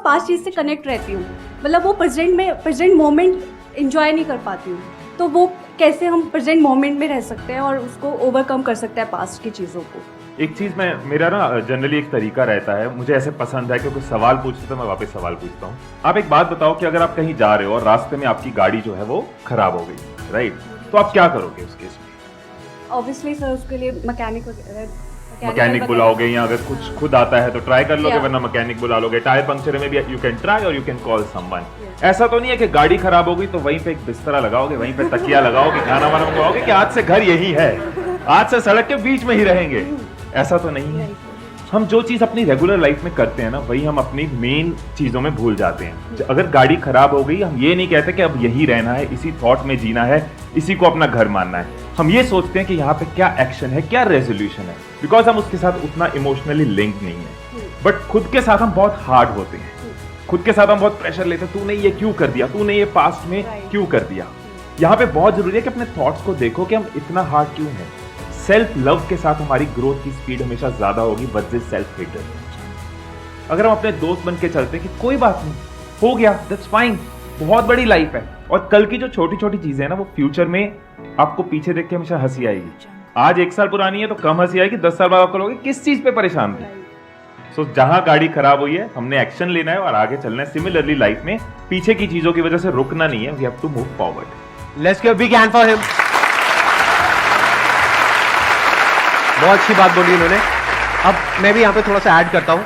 Past चीज़ से connect रहती हूँ, मतलब वो प्रेजेंट मोमेंट इंजॉय नहीं कर पाती हूँ। तो वो कैसे हम प्रेजेंट मोमेंट में रह सकते हैं और उसको ओवरकम कर सकते हैं पास्ट की चीज़ों को। एक चीज मेरा ना जनरली एक तरीका रहता है, मुझे ऐसे पसंद है कि कोई सवाल पूछते तो मैं वापस सवाल पूछता हूँ। आप एक बात बताओ कि अगर आप कहीं जा रहे हो और रास्ते में आपकी गाड़ी जो है वो खराब हो गई, राइट, तो आप क्या करोगे उस केस में? ऑब्वियसली सर उसके लिए मैकेनिक बुलाओगे, या अगर कुछ खुद आता है तो ट्राई कर लोगे, वरना मैकेनिक बुला लोगे। टायर पंक्चर में भी यू कैन ट्राई और यू कैन कॉल समवन। ऐसा तो नहीं है कि गाड़ी खराब हो गई तो वहीं पे एक बिस्तरा लगाओगे, वहीं पे तकिया लगाओगे, खाना वाना मंगवाओगे कि आज से घर यही है, आज से सड़क के बीच में ही रहेंगे। ऐसा तो नहीं है। हम जो चीज अपनी रेगुलर लाइफ में करते हैं ना, वही हम अपनी मेन चीजों में भूल जाते हैं। अगर गाड़ी खराब हो गई, हम ये नहीं कहते कि अब यही रहना है, इसी थॉट में जीना है, इसी को अपना घर मानना है। हम ये सोचते हैं कि यहाँ पे क्या एक्शन है, क्या रेजोल्यूशन है, बिकॉज हम उसके साथ उतना इमोशनली लिंक नहीं है। बट खुद के साथ हम बहुत हार्ड होते हैं, खुद के साथ हम बहुत प्रेशर लेते हैं, तूने ये क्यों कर दिया, तूने ये पास्ट में क्यों कर दिया। यहाँ पे बहुत जरूरी है कि अपने थॉट्स को देखो कि हम इतना हार्ड क्यों हैं। सेल्फ लव के साथ हमारी ग्रोथ की स्पीड हमेशा ज्यादा होगी वर्सेस सेल्फ हेटरेड। अगर हम अपने दोस्त बन के चलते हैं कि कोई बात नहीं, हो गया, दैट्स फाइन, बहुत बड़ी लाइफ है, और कल की जो छोटी छोटी चीजें हैं ना, वो फ्यूचर में आपको पीछे देख के हमेशा हंसी आएगी। आज 1 साल पुरानी है तो कम हंसी आएगी, 10 साल बाद आप कहोगे किस चीज पे परेशान थे। सो जहां गाड़ी खराब हुई है, हमने एक्शन लेना है और आगे चलना है। सिमिलरली लाइफ में पीछे की चीजों की वजह से रुकना नहीं है, we have to move forward. Let's give a big hand for him. बहुत अच्छी बात बोली उन्होंने। अब मैं भी यहाँ पे थोड़ा सा ऐड करता हूँ।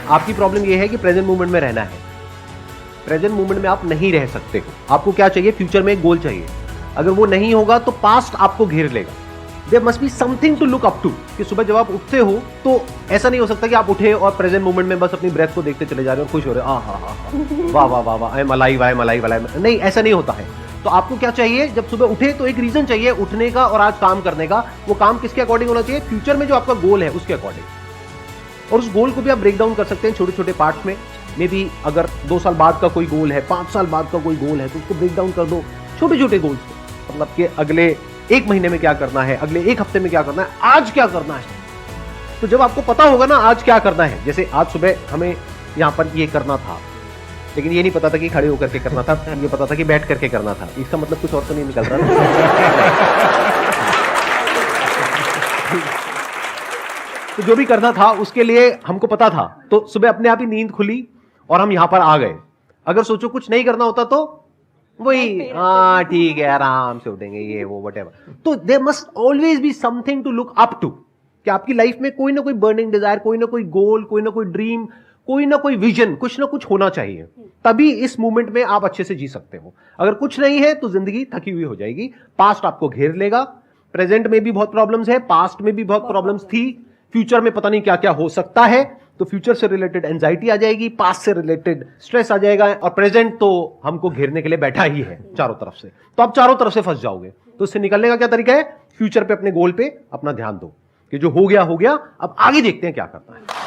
आपकी प्रॉब्लम ये है कि प्रेजेंट मोमेंट में रहना है। प्रेजेंट मोमेंट में आप नहीं रह सकते हो। आपको क्या चाहिए? फ्यूचर में एक गोल चाहिए। अगर वो नहीं होगा तो पास्ट आपको घेर लेगा। There must be something to look up to, कि सुबह जब आप उठते हो तो ऐसा नहीं हो सकता कि आप उठे और प्रेजेंट मोमेंट में बस अपनी ब्रेथ को देखते चले जा रहे हो, खुश हो रहे हो, वाह वाह वाह वाह, I am alive, I am alive, alive. नहीं, ऐसा नहीं होता है। तो आपको क्या चाहिए? जब सुबह उठे तो एक रीजन चाहिए उठने का और आज काम करने का। वो काम किसके अकॉर्डिंग होना चाहिए? फ्यूचर में जो आपका गोल है उसके अकॉर्डिंग। और उस गोल को भी आप ब्रेक डाउन कर सकते हैं छोटे छोटे पार्ट्स में। मे बी अगर 2 साल बाद का कोई गोल है, 5 साल बाद का कोई गोल है, तो उसको ब्रेक डाउन कर दो छोटे छोटे गोल्स को। मतलब कि अगले 1 महीने में क्या करना है, अगले 1 हफ्ते में क्या करना है, आज क्या करना है। तो जब आपको पता होगा ना आज क्या करना है, जैसे आज सुबह हमें यहाँ पर ये करना था, लेकिन ये नहीं पता था कि खड़े होकर के करना था, ये पता था कि बैठ करके करना था। इसका मतलब कुछ और तो नहीं निकल रहा ना। तो जो भी करना था उसके लिए हमको पता था, तो सुबह अपने आप ही नींद खुली और हम यहां पर आ गए। अगर सोचो कुछ नहीं करना होता तो वही, हाँ ठीक है, आराम से उठेंगे, ये वो व्हाटएवर। तो there must always be something to look up to, कि आपकी लाइफ में कोई ना कोई बर्निंग डिजायर, कोई ना कोई गोल, कोई ना कोई ड्रीम, कोई ना कोई विजन, कुछ ना कुछ होना चाहिए। तभी इस मूवमेंट में आप अच्छे से जी सकते हो। अगर कुछ नहीं है तो जिंदगी थकी हुई हो जाएगी। पास्ट आपको घेर लेगा। प्रेजेंट में भी बहुत प्रॉब्लम्स है, पास्ट में भी बहुत प्रॉब्लम्स थी, फ्यूचर में पता नहीं क्या क्या हो सकता है। तो फ्यूचर से रिलेटेड एंजाइटी आ जाएगी, पास्ट से रिलेटेड स्ट्रेस आ जाएगा, और प्रेजेंट तो हमको घेरने के लिए बैठा ही है चारों तरफ से। तो आप चारों तरफ से फंस जाओगे। तो इससे निकलने का क्या तरीका है? फ्यूचर पे, अपने गोल पे अपना ध्यान दो कि जो हो गया, अब आगे देखते हैं क्या करना है।